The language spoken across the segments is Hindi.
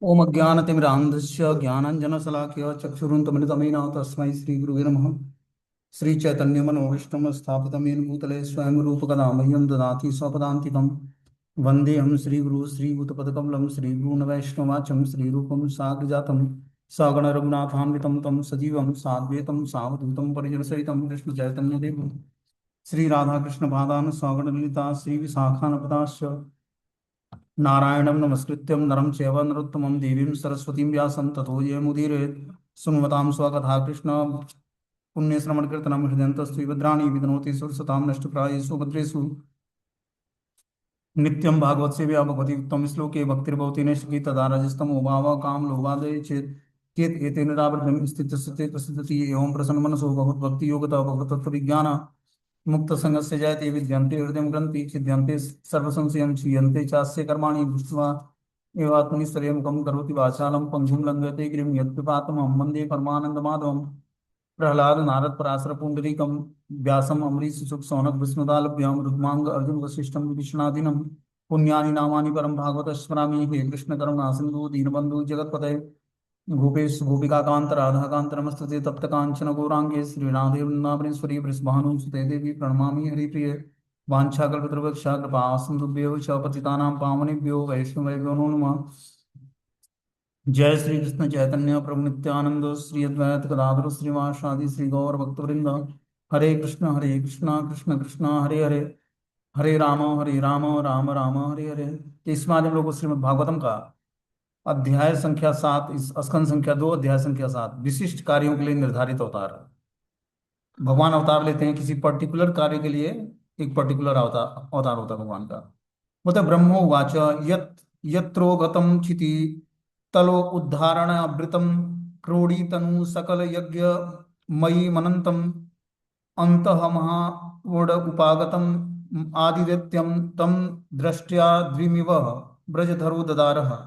ओम अज्ञानतिमिरान्धस्य ज्ञानाञ्जनशलाकया चक्षुरुन्मिलितमेन तस्मै श्रीगुरुवे नमः। श्रीचैतन्यमनोभीष्टं स्थापितं येन भूतले स्वयं रूपकदा मह्यं ददाति स्वपदान्तिकं। वन्देऽहं श्रीगुरुः श्रीयुतपदकमलं श्रीगुरून् वैष्णवाचं श्रीरूपं साग्रजातं सगणरघुनाथान्वितं तं सजीवं साद्वैतं सावधूतं परिजनसहितं कृष्णचैतन्यदेवं श्रीराधाकृष्णपादान् सगणललिता श्रीविशाखान्विताश्च नारायणं नमस्कृत्यं नरं चैव नरोत्तमं देवीं सरस्वतीं व्यासं ततो जयमुदीरयेत्। सुन्वतां स्वकथा कृष्ण पुण्यश्रवणकीर्तनं हृदयन्तस्तु भद्राणि विदनोति सुरसतां नष्टप्रायेषु भद्रेषु नित्यं भागवत सेवया भगवती उत्तम श्लोके भक्तिर्भवति नैष्ठिकी तदा रजस्तमो भावः काम लोभादये चेत् एतेन रावृतं स्थितस्ते प्रसिद्धति एवं प्रसन्नमनसो भगवद्भक्ति योगतः भगवतत्त्वविज्ञान मुक्त संगस्य जायते विद्यन्ते हृदय ग्रंथि छिद्यन्ते सर्वसंशयं क्षीयन्ते चास्य कर्माणि दृष्ट्वा एवात्मनिश्चर्यं मुखं करोति वाचालं पङ्गुं लङ्घयते गिरिं यत्कृपातमहं वन्दे परमानन्दमाधवं। प्रह्लाद नारद पराशर पुंडरीकं व्यासम् अम्बरीश शुक सौनक विष्णुदालभ्यां रुक्मांग अर्जुन वसिष्ठं विभीषणादिनं पुण्यानि नामानि परं भागवत स्मरामि। हे कृष्ण करुणा सिंधु दीनबंधु जगत्पते गोपेश गोपिकांत राधाकांत नमस्तुते तप्त कांचन गौरांगे श्रीराधे वृंदावनेश्वरी वृषभानुसुते देवी प्रणमामि हरिप्रिय। वाञ्छाकल्पतरुवक्षा कृपा सिन्धुभ्यो च पतितानां पावनेभ्यो वैष्णवेभ्यो नमो नमः। जय श्री कृष्ण चैतन्य प्रभु नित्यानंद श्री अद्वैत गदाधर श्रीवासादि श्री गौर भक्तवृंद। हरे कृष्ण कृष्ण कृष्ण हरे हरे, हरे राम राम राम हरे हरे। तो इसमें आज हम लोग को श्रीमद् भागवतम का अध्याय संख्या 7, इस स्कंद संख्या 2 अध्याय संख्या 7 विशिष्ट कार्यों के लिए निर्धारित अवतार। भगवान अवतार लेते हैं किसी पर्टिकुलर कार्य के लिए, एक पर्टिकुलर अवतार अवतार होता है भगवान का। मतलब ब्रह्मोवाच यत् यत्रो गतम चिति तलो उद्धारण अभृतम क्रोड़ी तनु सकल यज्ञ मयि मनंतम अंतः महावोड उपागतम आदित्यम तम दृष्ट्या द्विमिव ब्रजधरो ददारः।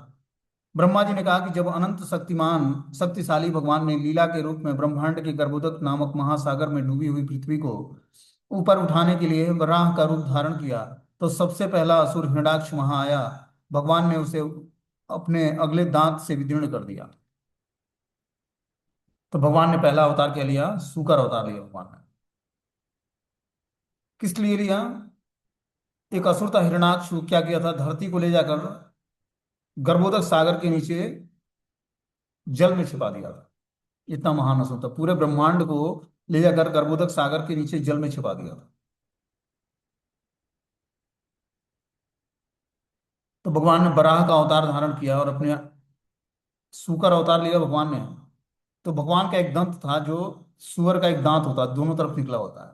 ब्रह्मा जी ने कहा कि जब अनंत शक्तिमान शक्तिशाली भगवान ने लीला के रूप में ब्रह्मांड के गर्भोदक नामक महासागर में डूबी हुई पृथ्वी को ऊपर उठाने के लिए वराह का रूप धारण किया, तो सबसे पहला असुर हिरण्याक्ष वहां आया। भगवान ने उसे अपने अगले दांत से विदीर्ण कर दिया। तो भगवान ने पहला अवतार क्या लिया? सूकर अवतार लिया भगवान ने। किस लिए लिया? एक असुर था हिरण्याक्ष, क्या किया था? धरती को ले जाकर गर्भोदक सागर के नीचे जल में छिपा दिया था। इतना महान असुर था, पूरे ब्रह्मांड को ले जाकर गर्भोदक सागर के नीचे जल में छिपा दिया था। तो भगवान ने बराह का अवतार धारण किया और अपने सूकर अवतार लिया भगवान ने। तो भगवान का एक दंत था जो सुअर का एक दांत होता है, दोनों तरफ निकला होता है,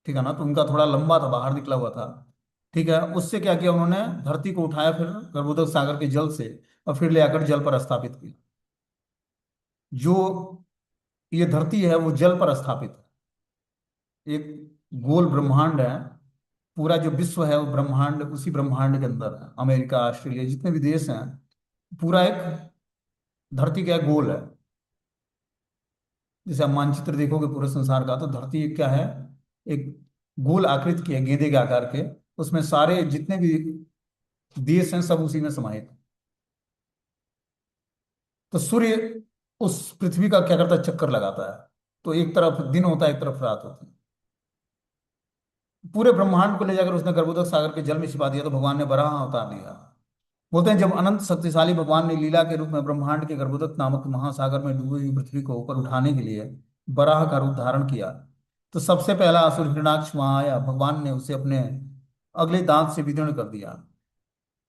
ठीक है ना। तो उनका थोड़ा लंबा था, बाहर निकला हुआ था, ठीक है। उससे क्या किया उन्होंने? धरती को उठाया फिर गर्भोदक सागर के जल से, और फिर ले आकर जल पर स्थापित किया। जो ये धरती है वो जल पर स्थापित है, एक गोल ब्रह्मांड है। पूरा जो विश्व है वो ब्रह्मांड उसी ब्रह्मांड के अंदर है। अमेरिका, ऑस्ट्रेलिया, जितने भी देश हैं, पूरा एक धरती क्या है? गोल है। जैसे आप मानचित्र देखोगे पूरे संसार का, तो धरती क्या है? एक गोल आकृति की है, गेंदे के आकार के। उसमें सारे जितने भी देश हैं सब उसी में समाहित हैं। तो सूर्य उस पृथ्वी का क्या करता है? चक्कर लगाता है। तो एक तरफ दिन होता है, एक तरफ रात होती है। पूरे ब्रह्मांड को ले जाकर उसने गर्भोदक सागर के जल में छिपा दिया। तो भगवान ने बराह अवतार लिया। बोलते हैं जब अनंत शक्तिशाली भगवान ने लीला के रूप में ब्रह्मांड के गर्भोदक नामक महासागर में डूबी हुई पृथ्वी को ऊपर उठाने के लिए बराह का रूप धारण किया, तो सबसे पहला असुर हिरण्याक्ष वहां आया। भगवान ने उसे अपने अगले दांत से विदीर्ण कर दिया।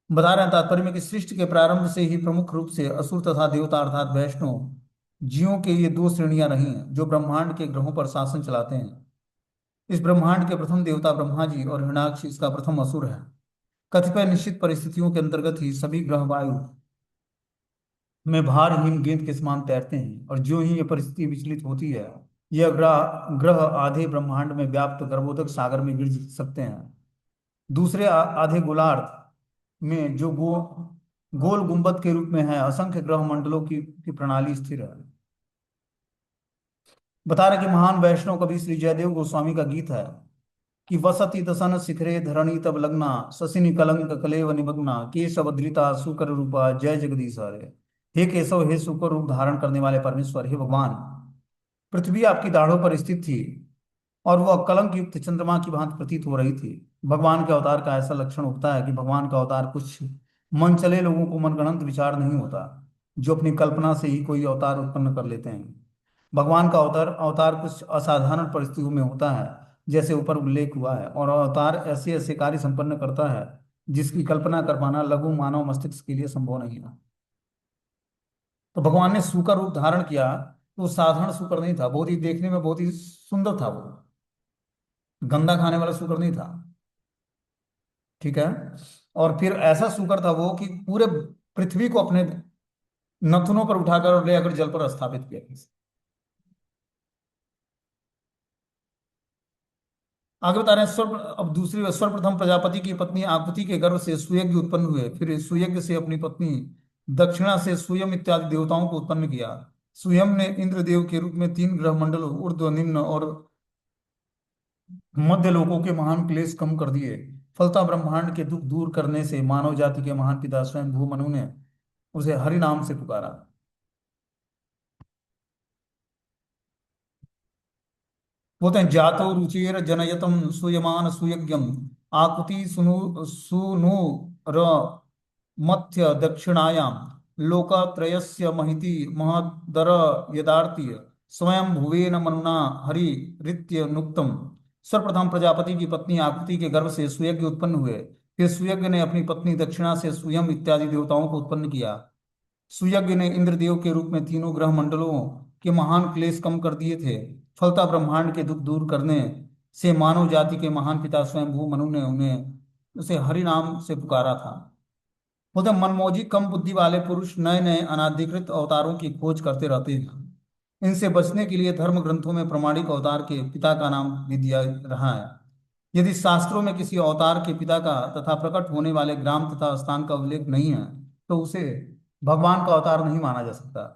बता रहे हैं तात्पर्य में कि सृष्टि के प्रारंभ से ही प्रमुख रूप से असुर तथा देवता अर्थात वैष्णव जीवों के ये दो श्रेणियां रही हैं जो ब्रह्मांड के ग्रहों पर शासन चलाते हैं। इस ब्रह्मांड के प्रथम देवता ब्रह्मा जी और हिरण्याक्ष इसका प्रथम असुर है। कतिपय निश्चित परिस्थितियों के अंतर्गत ही सभी ग्रह वायु में भारहीन गेंद के समान तैरते हैं, और जो ही ये परिस्थिति विचलित होती है, यह ग्रह ग्रह आधे ब्रह्मांड में व्याप्त गर्भोदक सागर में गिर सकते हैं। दूसरे आधे गोलार्ध में जो गोल गुंबद के रूप में है असंख्य ग्रह मंडलों की प्रणाली स्थिर है। बता रहे कि महान वैष्णव कवि श्री जयदेव गोस्वामी का गीत है कि वसति दसन शिखरे धरणी तब लग्ना शशिनी कलंक कलेव निमग्ना केशवधृता सुकर रूपा जय जगदीश हरे। हे केशव, हे शुकर रूप धारण करने वाले परमेश्वर, हे भगवान, पृथ्वी आपकी दाढ़ों पर स्थित थी और वह कलंक युक्त चंद्रमा की भांति प्रतीत हो रही थी। भगवान के अवतार का ऐसा लक्षण होता है कि भगवान का अवतार कुछ मन चले लोगों को मनगढ़ंत विचार नहीं होता, जो अपनी कल्पना से ही कोई अवतार उत्पन्न कर लेते हैं। भगवान का अवतार अवतार कुछ असाधारण परिस्थितियों में होता है, जैसे ऊपर उल्लेख हुआ है, और अवतार ऐसे ऐसे कार्य संपन्न करता है जिसकी कल्पना कर पाना लघु मानव मस्तिष्क के लिए संभव नहीं है। तो भगवान ने सूकर रूप धारण किया, तो साधारण सूकर नहीं था, बहुत ही देखने में बहुत ही सुंदर था वो, गंदा खाने वाला सूकर नहीं था। ठीक है। और फिर ऐसा सूकर था वो कि पूरे पृथ्वी को अपने नथुनों पर उठाकर और ले आकर जल पर स्थापित किया। आगे बता रहे हैं, अब दूसरी, सर्वप्रथम प्रजापति की पत्नी आकृति के गर्भ से सुयज्ञ उत्पन्न हुए, फिर सुयज्ञ से अपनी पत्नी दक्षिणा से सुयम इत्यादि देवताओं को उत्पन्न किया। सुयम ने इंद्रदेव के रूप में तीन ग्रह मंडल ऊर्ध्व, निम्न और मध्य लोकों के महान क्लेश कम कर दिए। फलता ब्रह्मांड के दुख दूर करने से मानव जाति के महान पिता स्वयं भू मनु ने उसे हरि नाम से पुकारा। बोलते हैं, जातो रुचिर जनयतम सूयमान सुयज्ञम आकुति सुनु सुनु र मध्य दक्षिणायाम लोकत्रयस्य महिति महदर यदार्थिय स्वयं भुवेन मनुना हरि रीत्य नुक्तम। सर्वप्रथम प्रजापति की पत्नी आकृति के गर्भ से सुयज्ञ उत्पन्न हुए, फिर सुयज्ञ ने अपनी पत्नी दक्षिणा से सुयम इत्यादि देवताओं को उत्पन्न किया। सुयज्ञ ने इंद्रदेव के रूप में तीनों ग्रह मंडलों के महान क्लेश कम कर दिए थे। फलता ब्रह्मांड के दुख दूर करने से मानव जाति के महान पिता स्वयं भू मनु ने उन्हें उसे हरि नाम से पुकारा था। बोलते हैं, मनमौजी कम बुद्धि वाले पुरुष नए नए अनाधिकृत अवतारों की खोज करते रहते हैं। इनसे बचने के लिए धर्म ग्रंथों में प्रमाणिक अवतार के पिता का नाम भी दिया रहा है। यदि शास्त्रों में किसी अवतार के पिता का तथा प्रकट होने वाले ग्राम तथा स्थान का उल्लेख नहीं है, तो उसे भगवान का अवतार नहीं माना जा सकता।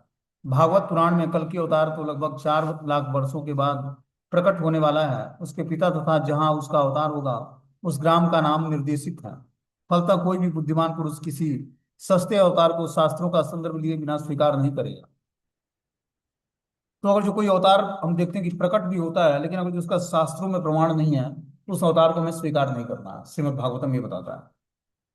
भागवत पुराण में कल की अवतार तो लगभग 4 लाख वर्षों के बाद प्रकट होने वाला है, उसके पिता तथा जहां उसका अवतार होगा उस ग्राम का नाम निर्देशित है। फलतः कोई भी बुद्धिमान पुरुष किसी सस्ते अवतार को शास्त्रों का संदर्भ लिए बिना स्वीकार नहीं करेगा। तो अगर जो कोई अवतार हम देखते हैं कि प्रकट भी होता है, लेकिन अगर उसका शास्त्रों में प्रमाण नहीं है, तो उस अवतार को हमें स्वीकार नहीं करना। श्रीमद् भागवतम ये बताता है।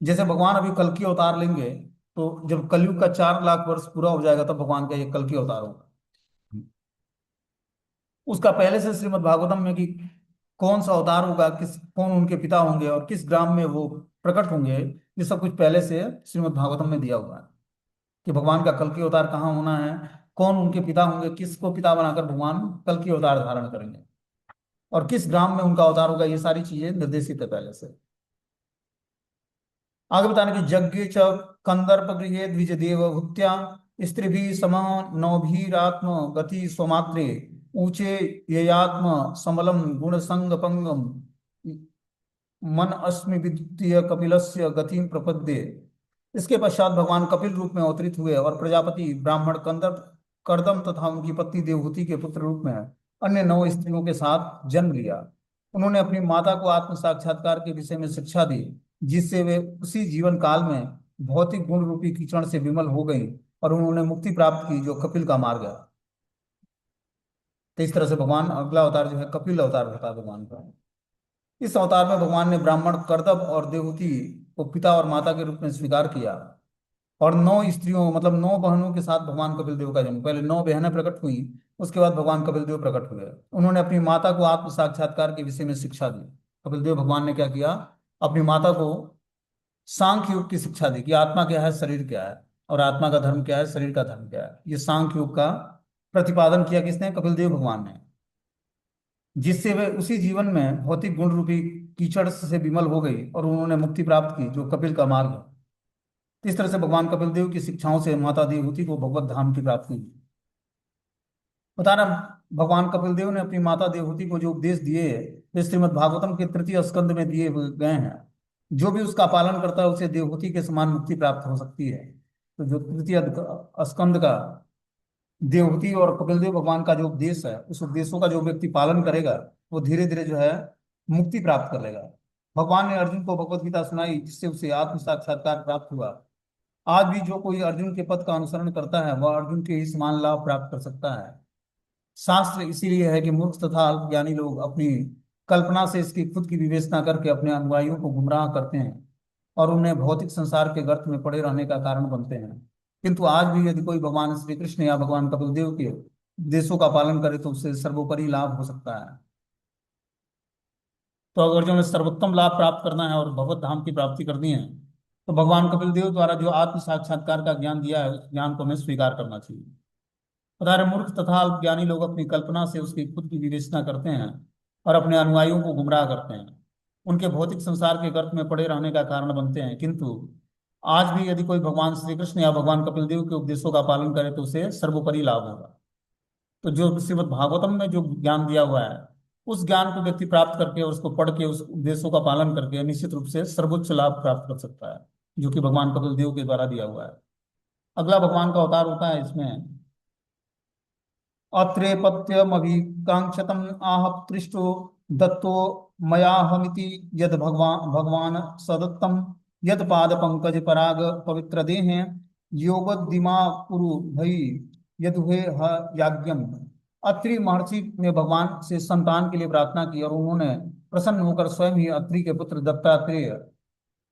जैसे भगवान अभी कल की अवतार लेंगे, तो जब कलयुग का 4 लाख वर्ष पूरा हो जाएगा तब भगवान का ये कल की अवतार होगा। उसका पहले से श्रीमद् भागवतम में कि कौन सा अवतार होगा, किस कौन उनके पिता होंगे और किस ग्राम में वो प्रकट होंगे, ये सब कुछ पहले से श्रीमद् भागवतम में दिया हुआ है कि भगवान का कल की अवतार कहाँ होना है, कौन उनके पिता होंगे, किसको पिता बनाकर भगवान कल की अवतार धारण करेंगे और किस ग्राम में उनका अवतार होगा। ये सारी चीजें निर्देशित है पहले से। आगे बताने की, यज्ञ च कंदर्प गृहे द्विज देव भूत्या स्त्रीभि सम नौभीरात्म गति स्वमात्रे ऊचे येयात्म समलम गुण संग पंगम मन अस्मि विद्युतीय कपिलस्य गतिम प्रपद्ये। इसके पश्चात भगवान कपिल रूप में अवतरित हुए और प्रजापति ब्राह्मण कंदर्प कर्दम तथा उनकी पत्नी देवहूति के पुत्र रूप में अन्य 9 स्त्रियों के साथ जन्म लिया। उन्होंने अपनी माता को आत्म साक्षात्कार के विषय में शिक्षा दी, जिससे वे उसी जीवन काल में भौतिक गुण रूपी कीचड़ से विमल हो गई और उन्होंने मुक्ति प्राप्त की, जो कपिल का मार्ग है। तो इस तरह से भगवान अगला अवतार जो है कपिल अवतार होता है भगवान का। इस अवतार में भगवान ने ब्राह्मण कर्दभ और देवहूति को पिता और माता के रूप में स्वीकार किया और 9 स्त्रियों मतलब 9 बहनों के साथ भगवान कपिल देव का जन्म। पहले 9 बहनें प्रकट हुई, उसके बाद भगवान कपिल देव प्रकट हुए। उन्होंने अपनी माता को आत्म साक्षात्कार के विषय में शिक्षा दी। कपिल देव भगवान ने क्या किया, अपनी माता को सांख्य योग की शिक्षा दी कि आत्मा क्या है, शरीर क्या है, और आत्मा का धर्म क्या है, शरीर का धर्म क्या है। ये सांख्य योग का प्रतिपादन किया किसने, कपिल देव भगवान ने, जिससे वे उसी जीवन में भौतिक गुण रूपी कीचड़ से विमल हो गई और उन्होंने मुक्ति प्राप्त की, जो कपिल का मार्ग है। इस तरह से भगवान कपिल देव की शिक्षाओं से माता देवहूति को भगवत धाम की प्राप्ति हुई। बता रहा, भगवान कपिल देव ने अपनी माता देवहूति को जो उपदेश दिए वे श्रीमद् भागवतम के तृतीय स्कंद में दिए गए हैं। जो भी उसका पालन करता है उसे देवहूति के समान मुक्ति प्राप्त हो सकती है। तो जो तृतीय स्कंद का देवहूति और कपिल देव भगवान का जो उपदेश है, उस उपदेशों का जो व्यक्ति पालन करेगा वो धीरे धीरे जो है मुक्ति प्राप्त कर लेगा। भगवान ने अर्जुन को भगवत गीता सुनाई, जिससे उसे आत्म साक्षात्कार प्राप्त हुआ। आज भी जो कोई अर्जुन के पद का अनुसरण करता है वह अर्जुन के ही समान लाभ प्राप्त कर सकता है। शास्त्र इसीलिए है कि मूर्ख तथा अल्पज्ञानी लोग अपनी कल्पना से इसकी खुद की विवेचना करके अपने अनुयायियों को गुमराह करते हैं और उन्हें भौतिक संसार के गर्त में पड़े रहने का कारण बनते हैं। किंतु आज भी यदि कोई भगवान श्री कृष्ण या भगवान कपिल देव के उपदेशों का पालन करे तो उससे सर्वोपरि लाभ हो सकता है। तो अगर जो हमें सर्वोत्तम लाभ प्राप्त करना है और भगवत धाम की प्राप्ति करनी है तो भगवान कपिल देव द्वारा जो आत्म साक्षात्कार का ज्ञान दिया है उस ज्ञान को हमें स्वीकार करना चाहिए। बता रहे मूर्ख तथा अल्पज्ञानी लोग अपनी कल्पना से उसकी खुद की विवेचना करते हैं और अपने अनुयायियों को गुमराह करते हैं, उनके भौतिक संसार के गर्त में पड़े रहने का कारण बनते हैं। किंतु आज भी यदि कोई भगवान श्री कृष्ण या भगवान कपिल देव के उपदेशों का पालन करे तो उसे सर्वोपरि लाभ होगा। तो जो श्रीमद् भागवतम में जो ज्ञान दिया हुआ है उस ज्ञान को व्यक्ति प्राप्त करके और उसको पढ़ के उस उपदेशों का पालन करके निश्चित रूप से सर्वोच्च लाभ प्राप्त कर सकता है, जो कि भगवान कपिल देव के द्वारा दिया हुआ है। अगला भगवान का अवतार होता है इसमें अत्रेपत्यमभिकांक्षतम् आह पृष्ठो दत्तो मयाहमिति यद भगवान सदत्तम यद पाद पंकज पराग पवित्र देह योगदिमा कुरु भई यदुहे ह याज्ञम। अत्रि महर्षि ने भगवान से संतान के लिए प्रार्थना की और उन्होंने प्रसन्न होकर स्वयं ही अत्रि के पुत्र दत्तात्रेय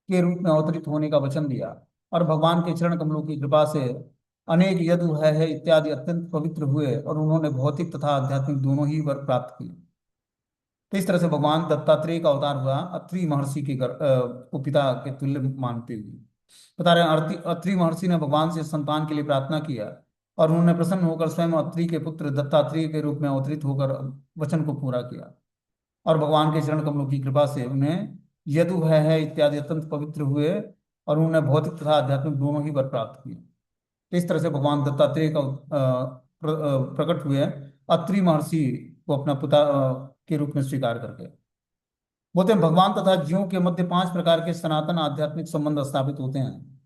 के रूप में अवतरित होने का वचन दिया और भगवान के चरण कमलों की कृपा से अनेक यदु है इत्यादि अत्यंत पवित्र हुए और उन्होंने भौतिक तथा आध्यात्मिक दोनों ही वर प्राप्त किए। तो इस तरह से भगवान दत्तात्रेय का अवतार हुआ अत्रि महर्षि के को पिता के तुल्य मानते हुए। बता रहे हैं अत्रि महर्षि ने भगवान से संतान के लिए प्रार्थना किया और उन्होंने प्रसन्न होकर स्वयं अत्रि के पुत्र दत्तात्रेय के रूप में अवतरित होकर वचन को पूरा किया और भगवान के चरण कमलों की कृपा से उन्हें यदु है इत्यादि अत्यंत पवित्र हुए और उन्होंने भौतिक तथा आध्यात्मिक दोनों ही वर प्राप्त किए। तो इस तरह से भगवान दत्तात्रेय का प्रकट हुए अत्रि महर्षि को अपना पिता के रूप में स्वीकार करके। बोलते हैं भगवान तथा जीवों के मध्य 5 प्रकार के सनातन आध्यात्मिक संबंध स्थापित होते हैं।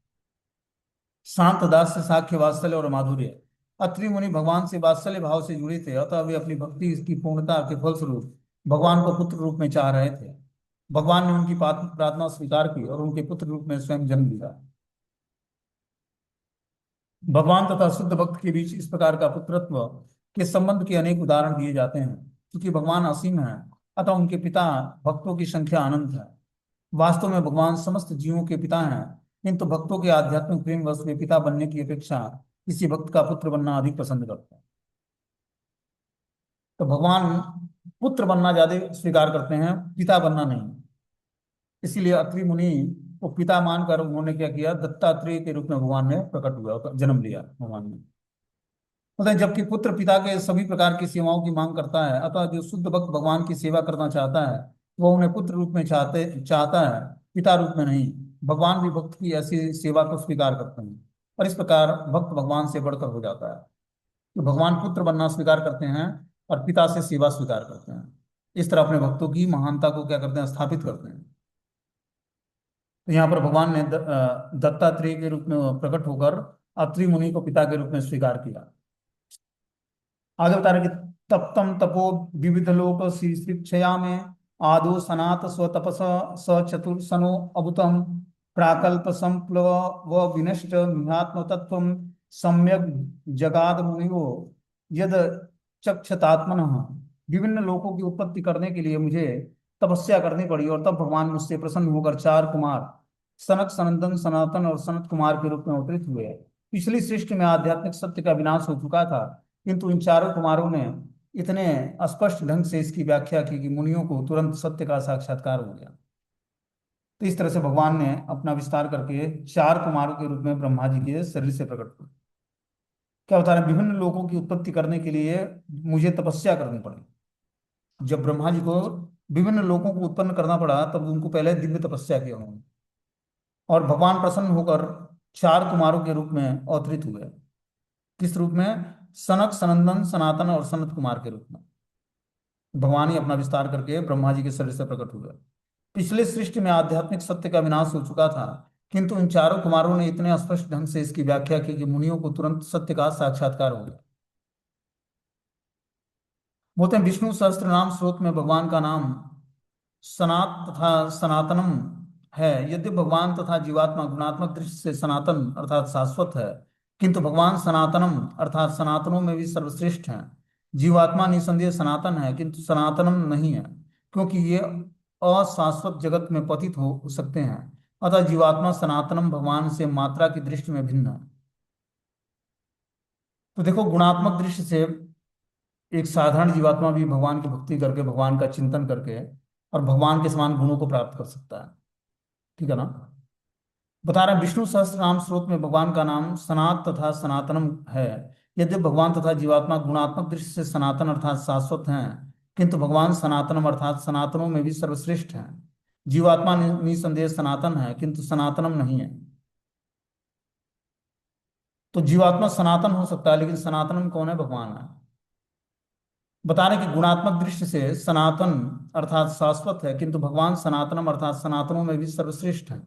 शांत, दास्य, साख्य, वात्सल्य और माधुर्य। अत्रि मुनि भगवान से वात्सल्य भाव से जुड़े थे, अतः वे अपनी भक्ति की पूर्णता के फलस्वरूप भगवान को पुत्र रूप में चाह रहे थे। भगवान ने उनकी प्रार्थना स्वीकार की और उनके पुत्र रूप में स्वयं जन्म लिया। भगवान तथा शुद्ध भक्त के बीच इस प्रकार का पुत्रत्व के संबंध के अनेक उदाहरण दिए जाते हैं। क्योंकि भगवान असीम है अतः उनके पिता भक्तों की संख्या अनंत है। वास्तव में भगवान समस्त जीवों के पिता हैं, किंतु भक्तों के आध्यात्मिक प्रेम वश वे पिता बनने की अपेक्षा किसी भक्त का पुत्र बनना अधिक पसंद करते हैं। तो भगवान पुत्र बनना ज्यादा स्वीकार करते हैं, पिता बनना नहीं। इसीलिए अत्रि मुनि को पिता मानकर उन्होंने क्या किया, दत्तात्रेय के रूप में भगवान ने प्रकट हुआ, जन्म लिया भगवान ने। मतलब जबकि पुत्र पिता के सभी प्रकार की सेवाओं की मांग करता है, अतः जो शुद्ध भक्त भगवान की सेवा करना चाहता है वो उन्हें पुत्र रूप में चाहता है, पिता रूप में नहीं। भगवान भी भक्त की ऐसी सेवा को स्वीकार करते हैं और इस प्रकार भक्त भगवान से बढ़कर हो जाता है। तो भगवान पुत्र बनना स्वीकार करते हैं और पिता से सेवा स्वीकार करते हैं। इस तरह अपने भक्तों की महानता को क्या करते हैं, स्थापित करते हैं। तो यहाँ पर भगवान ने दत्तात्रेय के रूप में प्रकट होकर अत्रि मुनि को पिता के रूप में स्वीकार किया। आगे बता रहे कि तप्तम तपो विविध लोक शिक्षया में आदो सनात स्वतपस स चतुर्सनो अभुतम प्राकल्प संप्लव व विनष्ट मिहात्म तत्व सम्यक जगाद मुनियो यद चक्षतात्मन। विभिन्न लोकों की उत्पत्ति करने के लिए मुझे तपस्या करनी पड़ी और तब भगवान मुझसे प्रसन्न होकर 4 कुमार सनक, सनंदन, सनातन और सनत कुमार के रूप में अवतरित हुए। पिछली सृष्टि में आध्यात्मिक सत्य का विनाश हो चुका था, किंतु इन 4 कुमारों ने इतने स्पष्ट ढंग से इसकी व्याख्या की कि मुनियों को तुरंत सत्य का साक्षात्कार हो गया। तो इस तरह से भगवान ने अपना विस्तार करके 4 कुमारों के रूप में ब्रह्मा जी के शरीर से प्रकट हुए। क्या बता रहे हैं, विभिन्न लोगों की उत्पत्ति करने के लिए मुझे तपस्या करनी पड़ी। जब ब्रह्मा जी को विभिन्न लोगों को उत्पन्न करना पड़ा तब उनको पहले दिव्य तपस्या किया उन्होंने और भगवान प्रसन्न होकर 4 कुमारों के रूप में अवतरित हुए। किस रूप में? सनक, सनंदन, सनातन और सनत कुमार के रूप में भगवान ही अपना विस्तार करके ब्रह्मा जी के शरीर से प्रकट हुए। पिछले सृष्टि में आध्यात्मिक सत्य का विनाश हो चुका था, किंतु इन 4 कुमारों ने इतने स्पष्ट ढंग से इसकी व्याख्या की कि मुनियों को तुरंत सत्य का साक्षात्कार हो गया। बोलते हैं विष्णु सहस्त्र नाम स्रोत में भगवान का नाम सनात तथा सनातनम है। यद्यपि भगवान तथा जीवात्मा गुणात्मक दृष्टि से सनातन अर्थात शाश्वत है, किंतु भगवान सनातनम अर्थात सनातनों में भी सर्वश्रेष्ठ हैं। जीवात्मा निसंदेह सनातन है, किंतु सनातनम नहीं है, क्योंकि ये अशाश्वत जगत में पतित हो सकते हैं। अतः जीवात्मा सनातनम भगवान से मात्रा की दृष्टि में भिन्न है। तो देखो, गुणात्मक दृष्टि से एक साधारण जीवात्मा भी भगवान की भक्ति करके, भगवान का चिंतन करके और भगवान के समान गुणों को प्राप्त कर सकता है। ठीक है ना। बता रहे हैं, विष्णु सहस्त्र नाम स्रोत में भगवान का नाम सनात तथा सनातनम है। यद्यपि भगवान तथा जीवात्मा गुणात्मक दृष्टि से सनातन अर्थात शाश्वत हैं, किंतु भगवान सनातनम अर्थात सनातनों में भी सर्वश्रेष्ठ हैं। जीवात्मा निसंदेह सनातन है, किंतु सनातनम नहीं है। तो जीवात्मा सनातन हो सकता है, लेकिन सनातनम कौन है? भगवान है। बता रहे कि गुणात्मक दृष्टि से सनातन अर्थात शाश्वत है, किंतु भगवान सनातनम अर्थात सनातनों में भी सर्वश्रेष्ठ है।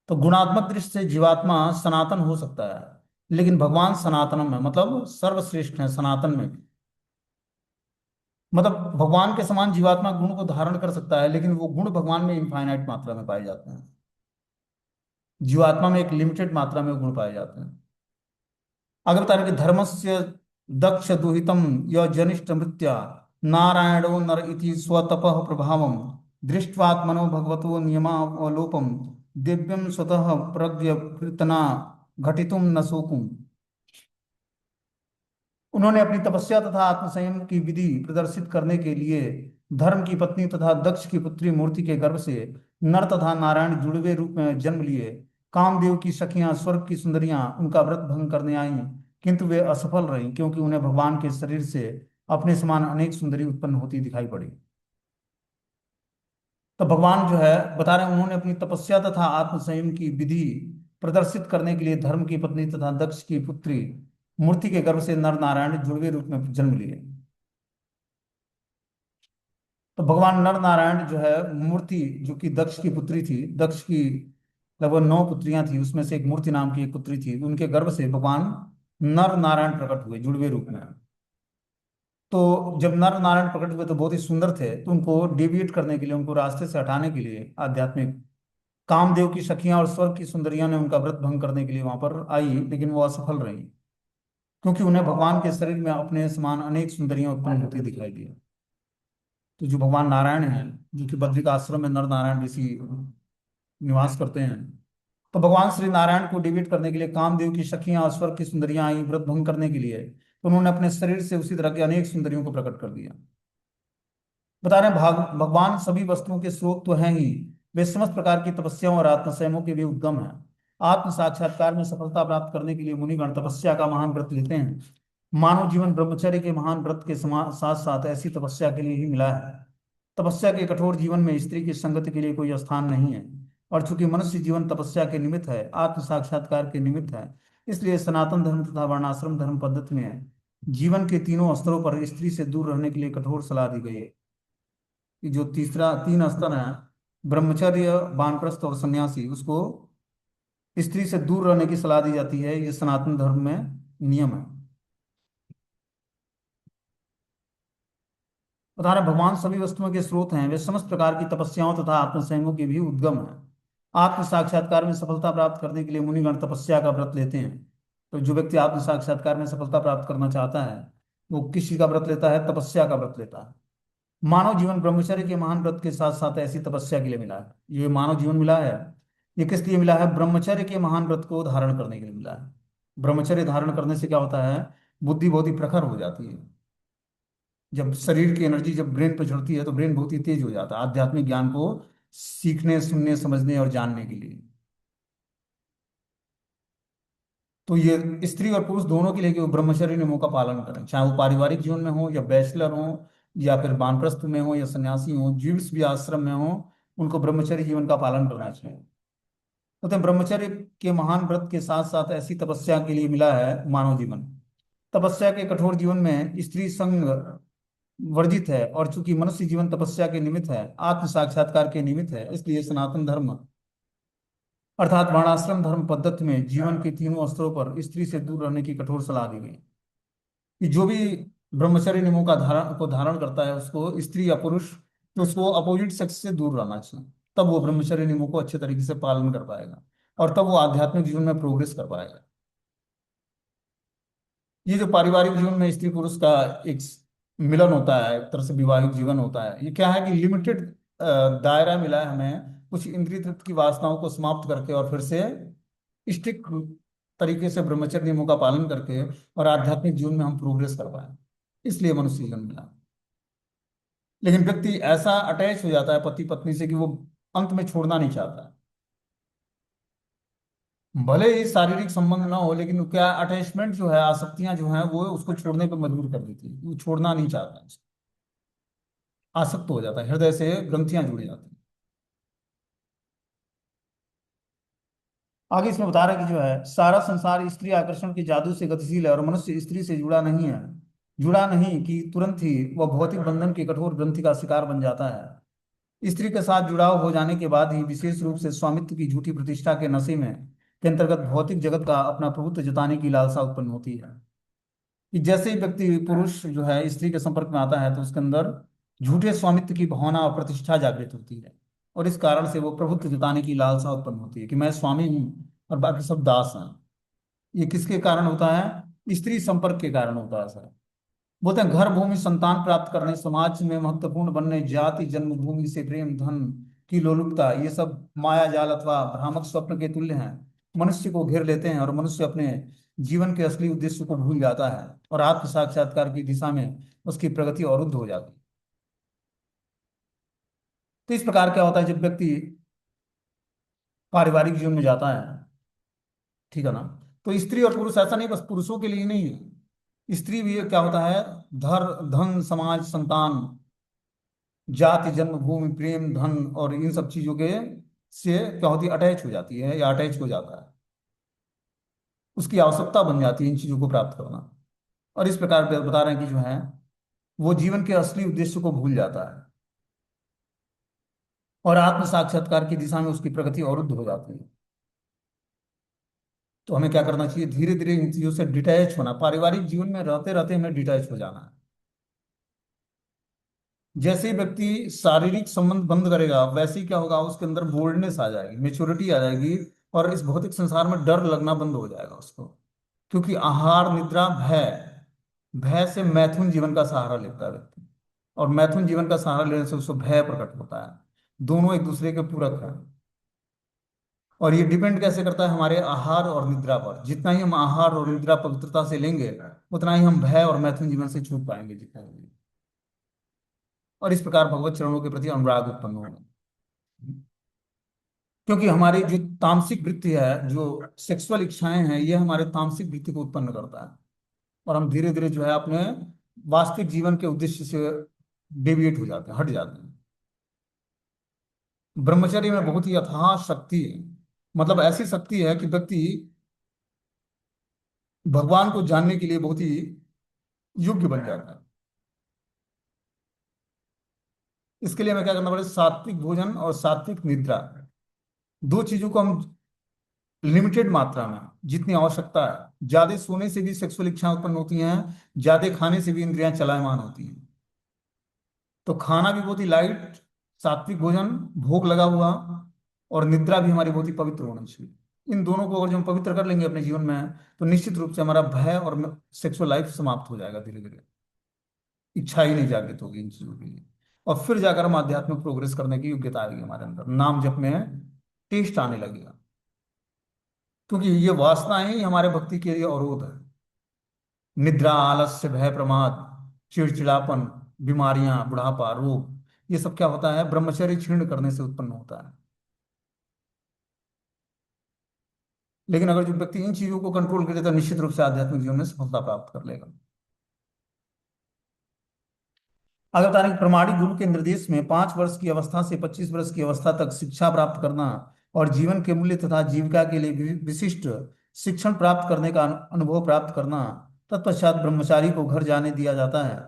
तो गुणात्मक दृष्टि से जीवात्मा सनातन हो सकता है, लेकिन भगवान सनातनम है, मतलब सर्वश्रेष्ठ है सनातन में भी। मतलब भगवान के समान जीवात्मा गुण को धारण कर सकता है, लेकिन वो गुण भगवान में इनफाइनाइट मात्रा में पाए जाते हैं। जीवात्मा में एक लिमिटेड मात्रा में वो गुण पाए जाते हैं। आगे बता रहे कि धर्मस्य दक्ष दुहितम य जनिष्ठ मृत्या नारायणो नर इति स्वतपः प्रभावम दृष्ट्वात्मनो भगवतो नियमावलोपम दिव्यम स्वतः प्रज्ञ कीर्तना घटितुम न शोकुम। उन्होंने अपनी तपस्या तथा आत्मसंयम की विधि प्रदर्शित करने के लिए धर्म की पत्नी तथा दक्ष की पुत्री मूर्ति के गर्भ से नर तथा नारायण जुड़वे रूप में जन्म लिए। कामदेव की सखियां स्वर्ग की सुंदरियां उनका व्रत भंग करने आईं, किंतु वे असफल रहीं, क्योंकि उन्हें भगवान के शरीर से अपने समान अनेक सुंदरी उत्पन्न होती दिखाई पड़ी। तो भगवान जो है, बता रहे हैं, उन्होंने अपनी तपस्या तथा आत्मसंयम की विधि प्रदर्शित करने के लिए धर्म की पत्नी तथा दक्ष की पुत्री मूर्ति के गर्भ से नर नारायण जुड़वे रूप में जन्म लिए। तो भगवान नर नारायण जो है, मूर्ति जो कि दक्ष की पुत्री थी, दक्ष की लगभग 9 पुत्रियां थी, उसमें से एक मूर्ति नाम की एक पुत्री थी, उनके गर्भ से भगवान नर नारायण प्रकट हुए जुड़वे रूप में। तो जब नर नारायण प्रकट हुए तो बहुत ही सुंदर थे, तो उनको डेविएट करने के लिए, उनको रास्ते से हटाने के लिए आध्यात्मिक कामदेव की सखियां और स्वर्ग की सुंदरियां ने उनका व्रत भंग करने के लिए वहां पर आई, लेकिन वो असफल रही, क्योंकि उन्हें भगवान के शरीर में अपने समान अनेक सुंदरियां उत्पन्न होती दिखाई दी। तो जो भगवान नारायण हैं, जो कि बद्रिक आश्रम में नर नारायण ऋषि निवास करते हैं, तो भगवान श्री नारायण को डिबेट करने के लिए कामदेव की सखियां और स्वर्ग की सुंदरियां आई व्रत भंग करने के लिए, तो उन्होंने अपने शरीर से उसी तरह के अनेक सुंदरियों को प्रकट कर दिया। बता रहे हैं, भगवान सभी वस्तुओं के स्रोत तो हैं ही, वे समस्त प्रकार की तपस्याओं और आत्मसंयमों के भी उद्गम हैं। आत्म साक्षात्कार में सफलता प्राप्त करने के लिए मुनिगण तपस्या का महान व्रत लेते हैं। मानव जीवन ब्रह्मचर्य के महान व्रत के साथ साथ ऐसी तपस्या के लिए ही मिला है। तपस्या के कठोर जीवन में स्त्री की संगति के लिए कोई स्थान नहीं है, और चूंकि मनुष्य जीवन तपस्या के निमित्त है, आत्म साक्षात्कार के निमित्त है, इसलिए सनातन धर्म तथा वर्णाश्रम धर्म पद्धति में जीवन के तीनों स्तरों पर स्त्री से दूर रहने के लिए कठोर सलाह दी गई है। कि जो तीसरा 3 स्तर है, ब्रह्मचर्य, वानप्रस्थ और सन्यासी, उसको स्त्री से दूर रहने की सलाह दी जाती है। ये सनातन धर्म में नियम है। उदाहरण, भगवान सभी वस्तुओं के स्रोत हैं, वे समस्त प्रकार की तपस्याओं तथा आत्मसंयमों के भी उद्गम हैं। आत्म साक्षात्कार में सफलता प्राप्त करने के लिए मुनिगण तपस्या का व्रत लेते हैं। तो जो व्यक्ति आत्म साक्षात्कार में सफलता प्राप्त करना चाहता है, वो किस चीज का व्रत लेता है? तपस्या का व्रत लेता है। मानव जीवन ब्रह्मचर्य के महान व्रत के साथ साथ ऐसी तपस्या के लिए मिला है। ये मानव जीवन मिला है, ये किस लिए मिला है? ब्रह्मचर्य के महान व्रत को धारण करने के लिए मिला है। ब्रह्मचर्य धारण करने से क्या होता है? बुद्धि बहुत ही प्रखर हो जाती है। जब शरीर की एनर्जी जब ब्रेन पर चढ़ती है, तो ब्रेन बहुत ही तेज हो जाता है आध्यात्मिक ज्ञान को सीखने, सुनने, समझने और जानने के लिए। तो ये स्त्री और पुरुष दोनों के लिए कि वो ब्रह्मचर्य नियमों का पालन करें, चाहे वो पारिवारिक जीवन में हो या बैचलर हो या फिर वानप्रस्थ में हो या सन्यासी हो, जिस भी आश्रम में हो, उनको ब्रह्मचर्य जीवन का पालन करना चाहिए। तो ब्रह्मचर्य के महान व्रत के साथ साथ ऐसी तपस्या के लिए मिला है मानव जीवन। तपस्या के कठोर जीवन में स्त्री संग वर्जित है, और चूंकि मनुष्य जीवन तपस्या के निमित्त है, आत्म साक्षात्कार के निमित्त है, इसलिए सनातन धर्म अर्थात वर्णाश्रम धर्म पद्धति में जीवन के तीनों स्तरों पर स्त्री से दूर रहने की कठोर सलाह दी गई। कि जो भी ब्रह्मचर्य नियमों का धारण करता है, उसको स्त्री या पुरुष, तो उसको अपोजिट सेक्स से दूर रहना चाहिए। तब वो ब्रह्मचर्य नियमों को अच्छे तरीके से पालन कर पाएगा, और तब वो आध्यात्मिक जीवन में प्रोग्रेस कर पाएगा। ये जो पारिवारिक जीवन में स्त्री पुरुष का एक मिलन होता है, एक तरह से वैवाहिक जीवन होता है, ये क्या है कि लिमिटेड दायरा मिला है हमें कुछ इंद्रिय तृप्ति की वासनाओं को समाप्त करके, और फिर से स्ट्रिक्ट तरीके से ब्रह्मचर्य नियमों का पालन करके और आध्यात्मिक जीवन में हम प्रोग्रेस कर पाए, इसलिए मनुष्य जीवन मिला। लेकिन व्यक्ति ऐसा अटैच हो जाता है पति पत्नी से कि वो अंत में छोड़ना नहीं चाहता। भले ही शारीरिक संबंध ना हो, लेकिन क्या अटैचमेंट जो है, आसक्तियां जो हैं, वो उसको छोड़ने पर मजबूर कर देती है, वो छोड़ना नहीं चाहता, आसक्त हो जाता है, हृदय से ग्रंथियां जुड़ी जाती हैं। आगे इसमें बता रहा है कि जो है सारा संसार स्त्री आकर्षण के जादू से गतिशील है, और मनुष्य स्त्री से जुड़ा नहीं है, जुड़ा नहीं कि तुरंत ही वह भौतिक बंधन की कठोर ग्रंथि का शिकार बन जाता है। स्त्री के साथ जुड़ाव हो जाने के बाद ही विशेष रूप से स्वामित्व की झूठी प्रतिष्ठा के नशे में के अंतर्गत भौतिक जगत का अपना प्रभुत्व जताने की लालसा उत्पन्न होती है। कि जैसे ही व्यक्ति पुरुष जो है स्त्री के संपर्क में आता है, तो उसके अंदर झूठे स्वामित्व की भावना और प्रतिष्ठा जागृत होती है, और इस कारण से वो प्रभुत्व जताने की लालसा उत्पन्न होती है कि मैं स्वामी हूँ और बाकी सब दास हैं। ये किसके कारण होता है? स्त्री संपर्क के कारण होता है सर। बोलते हैं घर भूमि संतान प्राप्त करने, समाज में महत्वपूर्ण बनने, जाति जन्मभूमि से प्रेम धन की लोलुपता, ये सब माया जाल अथवा भ्रामक स्वप्न के तुल्य हैं, मनुष्य को घेर लेते हैं, और मनुष्य अपने जीवन के असली उद्देश्य को भूल जाता है, और आत्म साक्षात्कार की दिशा में उसकी प्रगति अवरुद्ध हो जाती है। तो इस प्रकार क्या होता है जब व्यक्ति पारिवारिक जीवन में जाता है, ठीक है ना, तो स्त्री और पुरुष ऐसा नहीं, बस पुरुषों के लिए नहीं है, स्त्री भी क्या होता है, धर धन समाज संतान जाति जन्मभूमि प्रेम धन और इन सब चीजों के से क्या होती है, अटैच हो जाती है, या अटैच हो जाता है, उसकी आवश्यकता बन जाती है इन चीजों को प्राप्त करना। और इस प्रकार बता रहे हैं कि जो है वो जीवन के असली उद्देश्य को भूल जाता है, और आत्म साक्षात्कार की दिशा में उसकी प्रगति अवरुद्ध हो जाती है। तो हमें क्या करना चाहिए? धीरे धीरे इन चीजों से डिटैच होना, पारिवारिक जीवन में रहते रहते हमें डिटैच हो जाना है। जैसे ही व्यक्ति शारीरिक संबंध बंद करेगा, वैसे ही क्या होगा, उसके अंदर बोल्डनेस आ जाएगी, मेच्योरिटी आ जाएगी, और इस भौतिक संसार में डर लगना बंद हो जाएगा उसको। क्योंकि आहार निद्रा भय, भय से मैथुन जीवन का सहारा लेता है व्यक्ति, और मैथुन जीवन का सहारा लेने से उसको भय प्रकट होता है। दोनों एक दूसरे के पूरक हैं, और ये डिपेंड कैसे करता है? हमारे आहार और निद्रा पर। जितना ही हम आहार और निद्रा पवित्रता से लेंगे, उतना ही हम भय और मैथुन जीवन से छूट पाएंगे जितना भी। और इस प्रकार भगवत चरणों के प्रति अनुराग उत्पन्न होगा। क्योंकि हमारी जो तामसिक वृत्ति है, जो सेक्सुअल इच्छाएं हैं, ये हमारे तामसिक वृत्ति को उत्पन्न करता है, और हम धीरे धीरे जो है अपने वास्तविक जीवन के उद्देश्य से डेविएट हो जाते हैं, हट जाते हैं। ब्रह्मचर्य में बहुत ही अथाह शक्ति है, मतलब ऐसी शक्ति है कि व्यक्ति भगवान को जानने के लिए बहुत ही योग्य बन जाता है। इसके लिए हमें क्या करना पड़ेगा? सात्विक भोजन और सात्विक निद्रा, दो चीजों को हम लिमिटेड मात्रा में, जितनी आवश्यकता है। ज्यादा सोने से भी सेक्सुअल इच्छा उत्पन्न होती हैं, ज्यादा खाने से भी इंद्रियां चलायमान होती हैं। तो खाना भी बहुत ही लाइट, सात्विक भोजन, भोग लगा हुआ, और निद्रा भी हमारी बहुत ही पवित्र होनी चाहिए। इन दोनों को अगर जो हम पवित्र कर लेंगे अपने जीवन में, तो निश्चित रूप से हमारा भय और सेक्सुअल लाइफ समाप्त हो जाएगा धीरे धीरे। इच्छा ही नहीं जागृत होगी इन चीजों के लिए, और फिर जाकर हम आध्यात्मिक प्रोग्रेस करने की योग्यता आएगी हमारे अंदर, नाम जप में टेस्ट आने लगेगा। क्योंकि ये वासनाएं ही हमारे भक्ति के लिए अवरोध है। निद्रा, आलस्य, भय, प्रमाद, चिड़चिड़ापन, बीमारियां, बुढ़ापा, रोग, ये सब क्या होता है? ब्रह्मचर्य क्षीण करने से उत्पन्न होता है। लेकिन अगर जो व्यक्ति इन चीजों को कंट्रोल करे, तो निश्चित रूप से आध्यात्मिक जीवन में सफलता प्राप्त कर लेगा। आगे बता रहे हैं कि प्रमाणिक गुरु के निर्देश में 5 वर्ष की अवस्था से 25 वर्ष की अवस्था तक शिक्षा प्राप्त करना, और जीवन के मूल्य तथा जीविका के लिए विशिष्ट शिक्षण प्राप्त करने का अनुभव प्राप्त करना। तत्पश्चात ब्रह्मचारी को घर जाने दिया जाता है,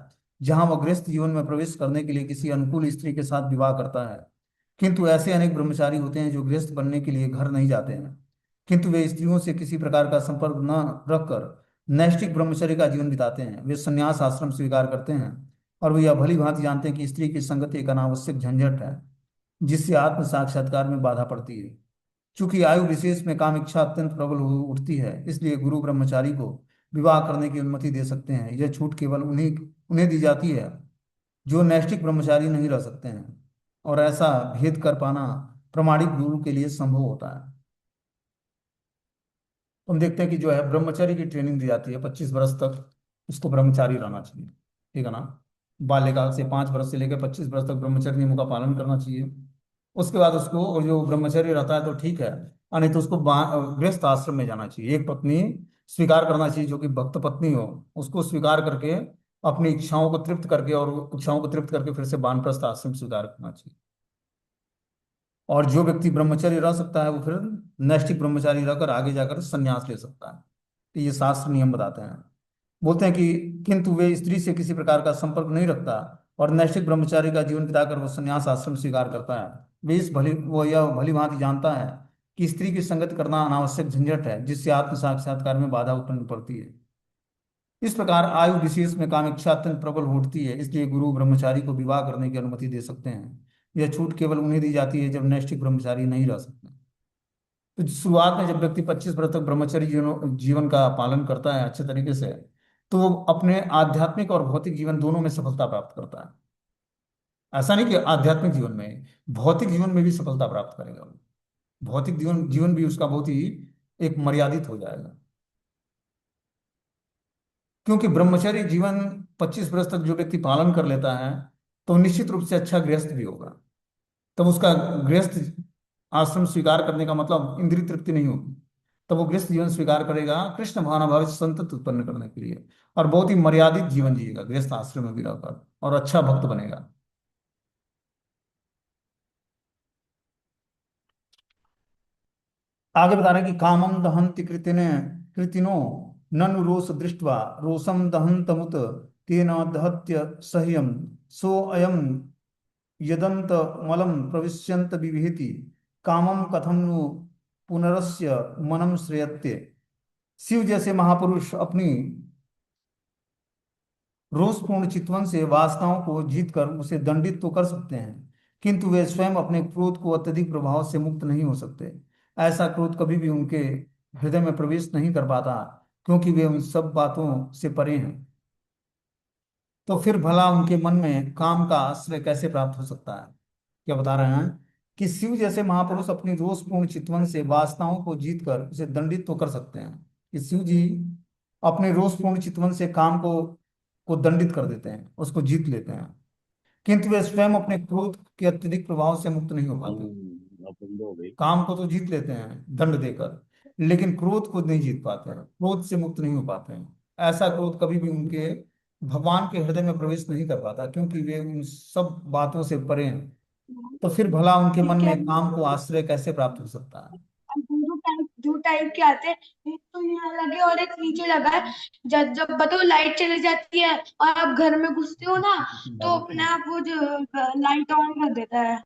जहां वह गृहस्थ जीवन में प्रवेश करने के लिए किसी अनुकूल स्त्री के साथ विवाह करता है। किंतु ऐसे अनेक ब्रह्मचारी होते हैं जो गृहस्थ बनने के लिए घर नहीं जाते हैं, किंतु वे स्त्रियों से किसी प्रकार का संपर्क न रखकर नैष्ठिक ब्रह्मचर्य का जीवन बिताते हैं। वे संन्यास आश्रम स्वीकार करते हैं, और वे यह भली भांति जानते हैं कि स्त्री की संगति एक अनावश्यक झंझट है। जिससे आत्म साक्षात्कार में बाधा पड़ती है। चूंकि आयु विशेष में काम इच्छा अत्यंत प्रबल हो उठती है, इसलिए गुरु ब्रह्मचारी को विवाह करने की अनुमति दे सकते हैं। यह छूट केवल उन्हीं उन्हें दी जाती है जो नैष्ठिक ब्रह्मचारी नहीं रह सकते हैं, और ऐसा भेद कर पाना प्रमाणिक गुरु के लिए संभव होता है। हम देखते हैं कि जो है ब्रह्मचारी की ट्रेनिंग दी जाती है, 25 वर्ष तक उसको ब्रह्मचारी रहना चाहिए, ठीक है ना। बाल्यकाल से 5 वर्ष से लेकर 25 वर्ष तक ब्रह्मचर्य नियमों का पालन करना चाहिए। उसके बाद उसको, और जो ब्रह्मचर्य रहता है तो ठीक है, और नहीं तो उसको गृहस्थ आश्रम में जाना चाहिए। एक पत्नी स्वीकार करना चाहिए जो कि भक्त पत्नी हो, उसको स्वीकार करके अपनी इच्छाओं को तृप्त करके, और इच्छाओं को तृप्त करके फिर से वानप्रस्थ आश्रम स्वीकार करना चाहिए। और जो व्यक्ति ब्रह्मचर्य रह सकता है वो फिर नैष्ठिक ब्रह्मचारी रहकर आगे जाकर संन्यास ले सकता है। तो ये शास्त्र नियम बताते हैं। बोलते हैं कि किंतु वे स्त्री से किसी प्रकार का संपर्क नहीं रखता, और नैष्ठिक ब्रह्मचारी का जीवन बिताकर वो संन्यास आश्रम स्वीकार करता है। वो यह भली भांति जानता है कि स्त्री की संगति करना अनावश्यक झंझट है, जिससे आत्म साक्षात्कार में बाधा उत्पन्न पड़ती है। इस प्रकार आयु विशेष में कामेच्छा अत्यंत प्रबल उठती है, इसलिए गुरु ब्रह्मचारी को विवाह करने की अनुमति दे सकते हैं। यह छूट केवल उन्हें दी जाती है जब नैष्ठिक ब्रह्मचारी नहीं रह सकते। तो शुरुआत में जब व्यक्ति 25 वर्ष तक ब्रह्मचर्य जीवन का पालन करता है अच्छे तरीके से, तो वो अपने आध्यात्मिक और भौतिक जीवन दोनों में सफलता प्राप्त करता है। ऐसा नहीं कि आध्यात्मिक जीवन में, भौतिक जीवन में भी सफलता प्राप्त करेगा वो। भौतिक जीवन जीवन भी उसका बहुत ही एक मर्यादित हो जाएगा, क्योंकि ब्रह्मचर्य जीवन 25 वर्ष तक जो व्यक्ति पालन कर लेता है तो निश्चित रूप से अच्छा गृहस्थ भी होगा। तब उसका गृहस्थ आश्रम स्वीकार करने का मतलब इंद्रिय तृप्ति नहीं होगी। तब वो गृहस्थ जीवन स्वीकार करेगा कृष्ण भावनाभावित संतत उत्पन्न करने के लिए, और बहुत ही मर्यादित जीवन जिएगा गृहस्थ आश्रम में भी रहकर, और अच्छा भक्त बनेगा। आगे बता रहे हैं कि कामम दहंति कृतिनो ननु रोष दृष्ट्वा रोषम दहंतमुत तेन दहत्य सह्यम सो अयम यदंत मलम प्रविश्यंत विविहेति कामम कथम नु पुनरस्य मनम श्रेयत्ते। शिव जैसे महापुरुष अपनी रोषपूर्ण चितवन से वासनाओं को जीतकर उसे दंडित तो कर सकते हैं, किंतु वे स्वयं अपने क्रोध को अत्यधिक प्रभाव से मुक्त नहीं हो सकते। ऐसा क्रोध कभी भी उनके हृदय में प्रवेश नहीं कर पाता, क्योंकि वे उन सब बातों से परे हैं। तो फिर भला उनके मन में काम का आश्रय कैसे प्राप्त हो सकता है। क्या बता रहे हैं कि शिव जैसे महापुरुष अपनी रोषपूर्ण चितवन से वासनाओं को जीतकर उसे दंडित तो कर सकते हैं, कि शिव जी अपने रोषपूर्ण चितवन से काम को दंडित कर देते हैं, उसको जीत लेते हैं, किंतु वे स्वयं अपने क्रोध के अत्यधिक प्रभाव से मुक्त नहीं हो पाते। अब बंद हो गई। काम को तो जीत लेते हैं दंड देकर, लेकिन क्रोध को नहीं जीत पाते हैं, क्रोध से मुक्त नहीं हो पाते हैं। ऐसा क्रोध कभी भी उनके भगवान के हृदय में प्रवेश नहीं कर पाता, क्योंकि वे उन सब बातों से परे हैं। तो फिर भला उनके मन ठीक है। में काम को आश्रय कैसे प्राप्त हो सकता है। दो टाइप के आते हैं। एक तो यहाँ लगे और एक नीचे लगा है। जब जब बताओ लाइट चली जाती है और आप घर में घुसते हो ना, तो अपने आप वो जो लाइट ऑन कर देता है।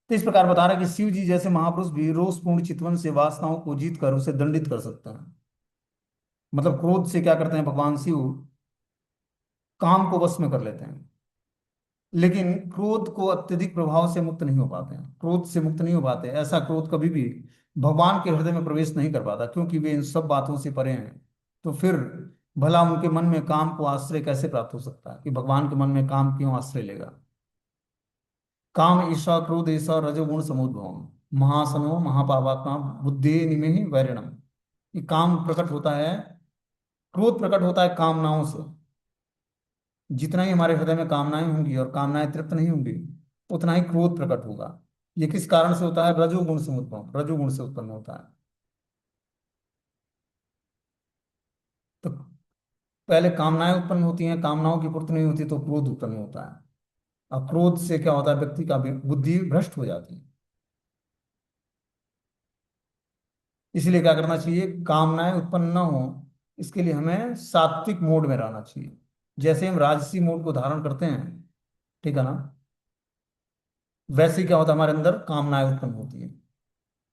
तो इस प्रकार बता रहा है कि शिव जी जैसे महापुरुष भी रोषपूर्ण चितवन से वासनाओं को जीत कर उसे दंडित कर सकते हैं। मतलब क्रोध से क्या करते हैं भगवान शिव, काम को वश में कर लेते हैं, लेकिन क्रोध को अत्यधिक प्रभाव से मुक्त नहीं हो पाते हैं, क्रोध से मुक्त नहीं हो पाते। ऐसा क्रोध कभी भी भगवान के हृदय में प्रवेश नहीं कर पाता, क्योंकि वे इन सब बातों से परे हैं। तो फिर भला उनके मन में काम को आश्रय कैसे प्राप्त हो सकता है, कि भगवान के मन में काम क्यों आश्रय लेगा। काम ईर्षा क्रोध ऐसा रजोगुण समुद्भव महासनो महापापात्मा बुद्धि निमेहि वैरिणम। ये काम प्रकट होता है, क्रोध प्रकट होता है कामनाओं से। जितना ही हमारे हृदय में कामनाएं होंगी और कामनाएं तृप्त नहीं होंगी, उतना ही क्रोध प्रकट होगा। ये किस कारण से होता है, रजोगुण से उद्भव, रजोगुण से उत्पन्न होता है। तो पहले कामनाएं उत्पन्न होती हैं, कामनाओं की पूर्ति नहीं होती तो क्रोध उत्पन्न होता है। अब क्रोध से क्या होता है, व्यक्ति का बुद्धि भ्रष्ट हो जाती है। इसलिए क्या करना चाहिए, कामनाएं उत्पन्न न हो, इसके लिए हमें सात्विक मोड में रहना चाहिए। जैसे हम राजसी मोड को धारण करते हैं, ठीक है ना, वैसे ही क्या होता है, हमारे अंदर कामनाएं उत्पन्न होती हैं,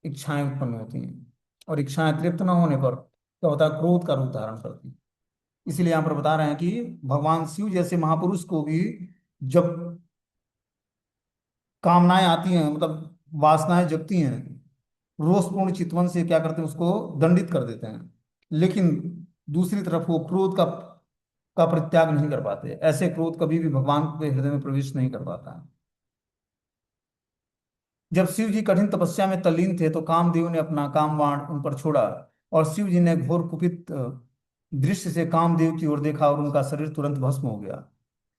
इच्छाएं उत्पन्न होती हैं, और इच्छाएं तृप्त न होने पर क्या होता है, क्रोध का रूप धारण करती है। इसीलिए यहाँ पर बता रहे हैं कि भगवान शिव जैसे महापुरुष को भी जब कामनाएं आती हैं, मतलब वासनाएं जगती हैं, रोषपूर्ण चितवन से क्या करते हैं, उसको दंडित कर देते हैं। लेकिन दूसरी तरफ वो क्रोध का परित्याग नहीं कर पाते। ऐसे क्रोध कभी भी भगवान के हृदय में प्रवेश नहीं कर पाता है। जब शिव जी कठिन तपस्या में तल्लीन थे तो कामदेव ने अपना काम बाण उन पर छोड़ा, और शिव जी ने घोर कुपित दृश्य से कामदेव की ओर देखा और उनका शरीर तुरंत भस्म हो गया।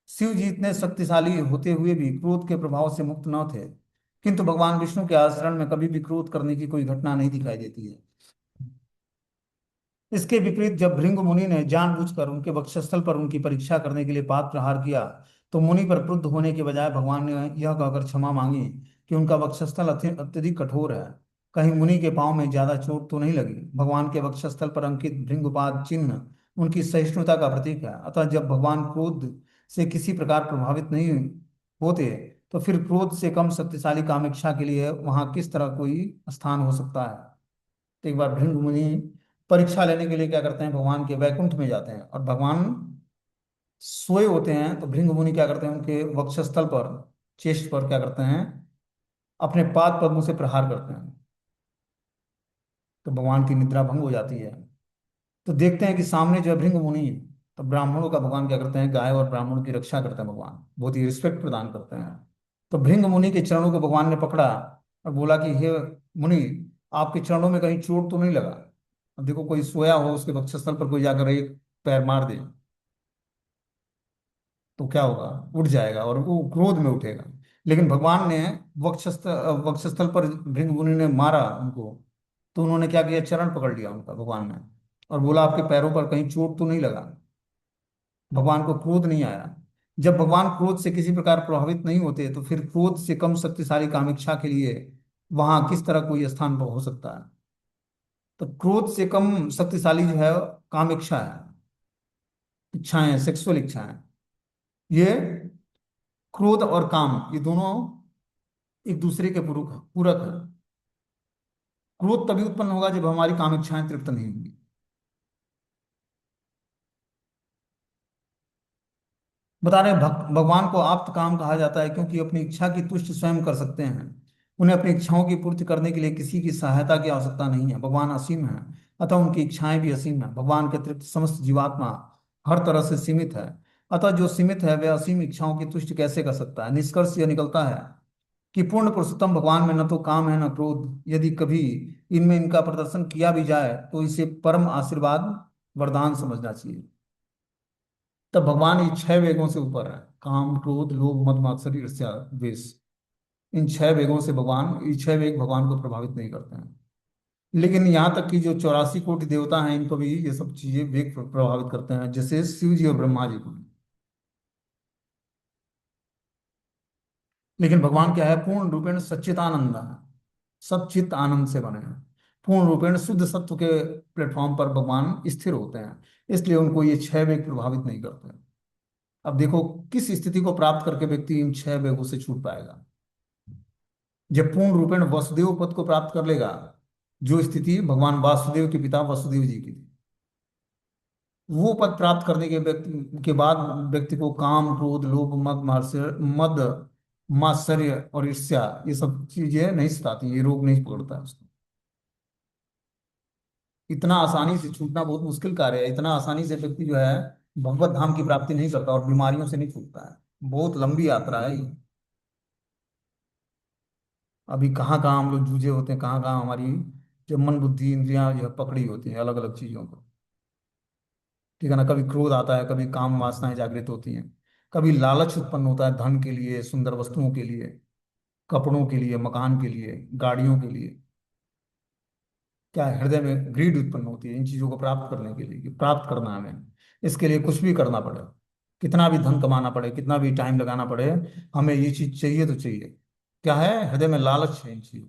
शिव जी इतने शक्तिशाली होते हुए भी क्रोध के प्रभाव से मुक्त न थे, किंतु भगवान विष्णु के आचरण में कभी भी क्रोध करने की कोई घटना नहीं दिखाई देती है। इसके विपरीत जब भृंग मुनि ने जानबूझकर उनके वक्षस्थल पर उनकी परीक्षा करने के लिए पात प्रहार किया, तो मुनि पर क्रुद्ध होने के बजाय भगवान ने यह कहकर क्षमा मांगी कि उनका वक्षस्थल अत्यधिक कठोर है, कहीं मुनि के पांव में ज्यादा चोट तो नहीं लगी। भगवान के वक्षस्थल पर अंकित भृंगपाद चिन्ह उनकी सहिष्णुता का प्रतीक है। अतः जब भगवान क्रोध से किसी प्रकार प्रभावित नहीं होते, तो फिर क्रोध से कम शक्तिशाली कामेक्षा के लिए वहां किस तरह कोई स्थान हो सकता है। तो एक बार भृंग मुनि परीक्षा लेने के लिए क्या करते हैं, भगवान के वैकुंठ में जाते हैं, और भगवान सोए होते हैं। तो भृंग मुनि क्या करते हैं, उनके वक्षस्थल पर, चेस्ट पर क्या करते हैं, अपने पाद पद्मों से प्रहार करते हैं। तो भगवान की निद्रा भंग हो जाती है। तो देखते हैं कि सामने जो है भृंग मुनि है। तो ब्राह्मणों का भगवान क्या करते हैं, गाय और ब्राह्मणों की रक्षा करते हैं, भगवान बहुत ही रिस्पेक्ट प्रदान करते हैं। तो भृंग मुनि के चरणों को भगवान ने पकड़ा और बोला कि हे मुनि, आपके चरणों में कहीं चोट तो नहीं लगा। अब देखो, कोई सोया हो उसके वक्षस्थल पर कोई जाकर एक पैर मार दे तो क्या होगा, उठ जाएगा और वो क्रोध में उठेगा। लेकिन भगवान ने वक्षस्थल वक्षस्थल पर भृंग मुनि ने मारा उनको, तो उन्होंने क्या किया, चरण पकड़ लिया उनका भगवान ने, और बोला आपके पैरों पर कहीं चोट तो नहीं लगा। भगवान को क्रोध नहीं आया। जब भगवान क्रोध से किसी प्रकार प्रभावित नहीं होते, तो फिर क्रोध से कम शक्तिशाली कामेक्षा के लिए वहां किस तरह कोई स्थान पर हो सकता है। तो क्रोध से कम शक्तिशाली जो है कामेक्षा है, इच्छाएं, सेक्सुअल इच्छाएं। ये क्रोध और काम, ये दोनों एक दूसरे के पूरक पूरक है। क्रोध तभी उत्पन्न होगा जब हमारी कामेक्षाएं तृप्त नहीं होंगी। बता रहे हैं, भगवान को आप्त काम कहा जाता है क्योंकि अपनी इच्छा की तुष्टि स्वयं कर सकते हैं। उन्हें अपनी इच्छाओं की पूर्ति करने के लिए किसी की सहायता की आवश्यकता नहीं है। भगवान असीम है, अतः उनकी इच्छाएं भी असीम है। भगवान के अतिरिक्त समस्त जीवात्मा हर तरह से सीमित है, अतः जो सीमित है वह असीम इच्छाओं की तुष्टि कैसे कर सकता है। निष्कर्ष यह निकलता है कि पूर्ण पुरुषोत्तम भगवान में न तो काम है न क्रोध। यदि कभी इनमें इनका प्रदर्शन किया भी जाए तो इसे परम आशीर्वाद, वरदान समझना चाहिए। तब भगवान ये छह वेगों से ऊपर है, काम क्रोध लोभ मद मात्सर्य ईर्ष्या द्वेष। इन छह वेगों से भगवान, ये छह वेग भगवान को प्रभावित नहीं करते हैं। लेकिन यहाँ तक कि जो 84 कोटि देवता हैं, इनको भी ये सब चीजें वेग प्रभावित करते हैं, जैसे शिव जी और ब्रह्मा जी को। लेकिन भगवान क्या है, पूर्ण रूपेण सच्चिदानंद है, सच्चित आनंद से बने हैं। पूर्ण रूपेण शुद्ध सत्व के प्लेटफॉर्म पर भगवान स्थिर होते हैं, इसलिए उनको ये छह वेग प्रभावित नहीं करते। अब देखो, किस स्थिति को प्राप्त करके व्यक्ति इन छह वेगों से छूट पाएगा। जब पूर्ण रूपेण वसुदेव पद को प्राप्त कर लेगा, जो स्थिति भगवान वासुदेव के पिता वसुदेव जी की थी, वो पद प्राप्त करने के व्यक्ति के बाद व्यक्ति को काम क्रोध लोभ मद मात्सर्य और ईर्ष्या, ये सब चीजें नहीं सताती, ये रोग नहीं पकड़ता है उसको। इतना आसानी से छूटना बहुत मुश्किल कार्य है। इतना आसानी से व्यक्ति जो है भगवत धाम की प्राप्ति नहीं करता और बीमारियों से नहीं छूटता है। बहुत लंबी यात्रा है ये। अभी कहाँ कहाँ हम लोग जूझे होते हैं, कहाँ कहाँ हमारी जो मन बुद्धि इंद्रियां जो है पकड़ी होती हैं अलग अलग चीजों को। ठीक है ना, कभी क्रोध आता है, कभी काम वासनाएं जागृत होती हैं, कभी लालच उत्पन्न होता है धन के लिए, सुंदर वस्तुओं के लिए, कपड़ों के लिए, मकान के लिए, गाड़ियों के लिए। क्या है, हृदय में ग्रीड उत्पन्न होती है इन चीजों को प्राप्त करने के लिए, कि प्राप्त करना है हमें, इसके लिए कुछ भी करना पड़े, कितना भी धन कमाना पड़े, कितना भी टाइम लगाना पड़े, हमें ये चीज चाहिए तो चाहिए। क्या है, हृदय में लालच है इन चीजों।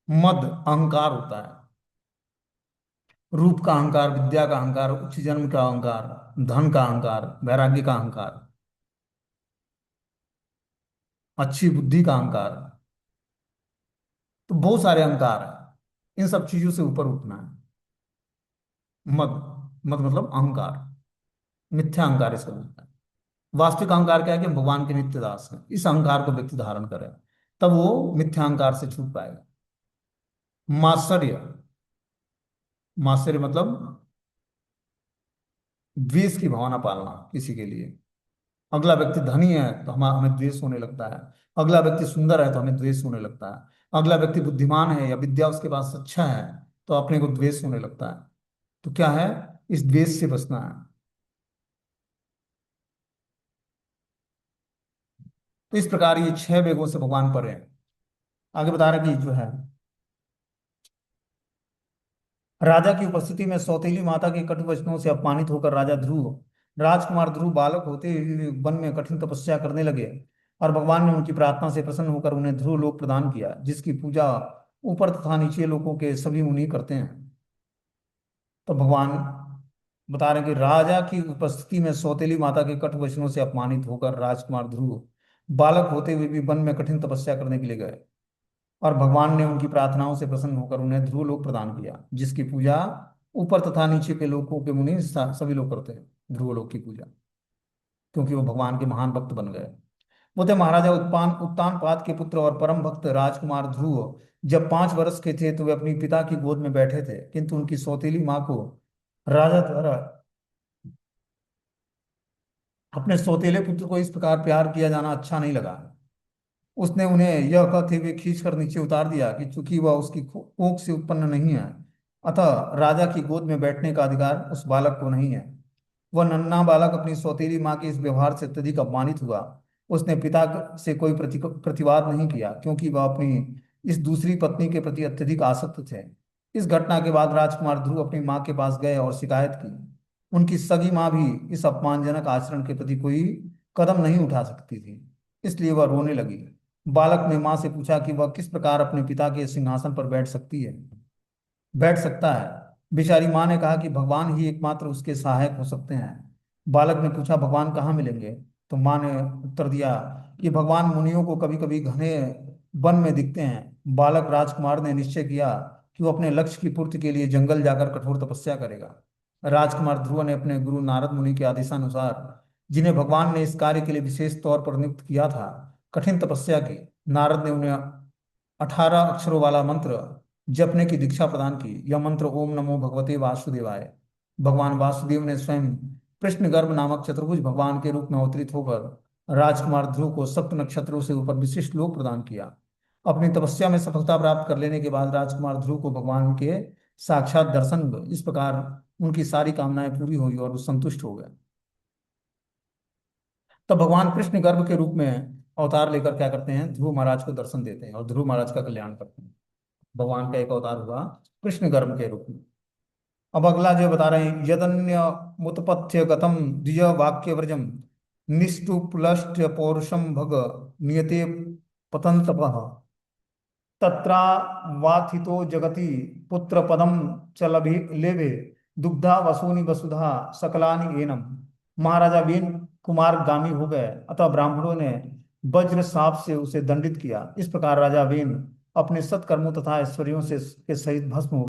मद अहंकार होता है, रूप का अहंकार, विद्या का अहंकार, उच्च जन्म का अहंकार, धन का अहंकार, वैराग्य का अहंकार, अच्छी बुद्धि का अहंकार। तो बहुत सारे अहंकार हैं, इन सब चीजों से ऊपर उठना है। मद, मद मतलब अहंकार, मिथ्या अहंकार इसका बोलता है। वास्तविक अहंकार क्या है कि हम भगवान के नित्य दास हैं, इस अहंकार को व्यक्ति धारण करे, तब वो मिथ्या अहंकार से छूट पाएगा। मात्सर्य, मात्सर्य मतलब द्वेष की भावना पालना किसी के लिए। अगला व्यक्ति धनी है तो हमें द्वेष होने लगता है, अगला व्यक्ति सुंदर है तो हमें द्वेष होने लगता है, अगला व्यक्ति बुद्धिमान है या विद्या उसके पास अच्छा है तो अपने को द्वेष होने लगता है। तो क्या है, इस द्वेष से बचना है। तो इस प्रकार ये 6 वेगों से भगवान पर है। आगे बता रहे कि जो है, राजा की उपस्थिति में सौतेली माता के कटु वचनों से अपमानित होकर राजा ध्रुव, राजकुमार ध्रुव बालक होते हुए वन में कठिन तपस्या करने लगे, और भगवान ने उनकी प्रार्थना से प्रसन्न होकर उन्हें ध्रुव लोक प्रदान किया, जिसकी पूजा ऊपर तथा नीचे लोकों के सभी मुनि करते हैं। तो भगवान बता रहे हैं कि राजा की उपस्थिति में सौतेली माता के कटु वचनों से अपमानित होकर राजकुमार ध्रुव बालक होते हुए भी वन में कठिन तपस्या करने के लिए गए, और भगवान ने उनकी प्रार्थनाओं से प्रसन्न होकर उन्हें ध्रुव लोक प्रदान किया, जिसकी पूजा ऊपर तथा नीचे के लोकों के मुनि सभी लोग करते हैं, ध्रुव लोक की पूजा, क्योंकि वो भगवान के महान भक्त बन गए। बोलते महाराजा उत्तानपाद के पुत्र और परम भक्त राजकुमार ध्रुव जब 5 वर्ष के थे तो वे अपनी पिता की गोद में बैठे थे, किंतु उनकी सौतेली माँ को राजा द्वारा अपने सौतेले पुत्र को इस प्रकार प्यार किया जाना अच्छा नहीं लगा। उसने उन्हें यह कहते हुए खींच कर नीचे उतार दिया कि चूंकि वह उसकी कोख से उत्पन्न नहीं है, अतः राजा की गोद में बैठने का अधिकार उस बालक को नहीं है। वह नन्हा बालक अपनी सौतेली माँ के इस व्यवहार से अत्यधिक अपमानित हुआ। उसने पिता से कोई प्रतिवाद नहीं किया, क्योंकि वह अपनी इस दूसरी पत्नी के प्रति अत्यधिक आसक्त थे। इस घटना के बाद राजकुमार ध्रुव अपनी माँ के पास गए और शिकायत की। उनकी सगी माँ भी इस अपमानजनक आचरण के प्रति कोई कदम नहीं उठा सकती थी, इसलिए वह रोने लगी। बालक ने माँ से पूछा कि वह किस प्रकार अपने पिता के सिंहासन पर बैठ सकता है। बेचारी माँ ने कहा कि भगवान ही एकमात्र उसके सहायक हो सकते हैं। बालक ने पूछा भगवान कहाँ मिलेंगे, तो माँ ने उत्तर दिया कि भगवान मुनियों को कभी कभी घने वन में दिखते हैं। बालक राजकुमार ने निश्चय किया कि वो अपने लक्ष्य की पूर्ति के लिए जंगल जाकर कठोर तपस्या करेगा। राजकुमार ध्रुव ने अपने गुरु नारद मुनि के आदेशानुसार, जिन्हें भगवान ने इस कार्य के लिए विशेष तौर पर नियुक्त किया था, कठिन तपस्या की। नारद ने उन्हें 18 अक्षरों वाला मंत्र जपने की दीक्षा प्रदान की। यह मंत्र ओम नमो भगवते वासुदेवाय। भगवान वासुदेव ने स्वयं कृष्णगर्भ नामक चतुर्भुज भगवान के रूप में अवतरित होकर राजकुमार ध्रुव को सप्त नक्षत्रों से ऊपर विशिष्ट लोक प्रदान किया। अपनी तपस्या में सफलता प्राप्त कर लेने के बाद राजकुमार ध्रुव को भगवान के साक्षात दर्शन हुए। इस प्रकार उनकी सारी कामनाएं पूरी हुई और वो संतुष्ट हो गए। तब भगवान कृष्ण गर्भ के रूप में अवतार लेकर क्या करते हैं, ध्रुव महाराज को दर्शन देते हैं और ध्रुव महाराज का कल्याण करते हैं। भगवान का एक अवतार हुआ कृष्ण गर्भ के रूप में। अब अगला जो बता रहे हैं, यदन्य मुतपथ्य गतम द्विज वाक्य व्रजम निष्ठुप्लष्ट पौरुषम भग नियते पतंतपः तत्रा वाथितो जगति पुत्र पदम च लेभे दुग्धा वसूनि वसुधा सकलानि एनम। महाराजा वेन कुमार गामी हो गए, अतः ब्राह्मणों ने वज्र साप से उसे दंडित किया। इस प्रकार राजा वेन अपने सत्कर्मों तथा ऐश्वर्यों से के सहित भस्म हो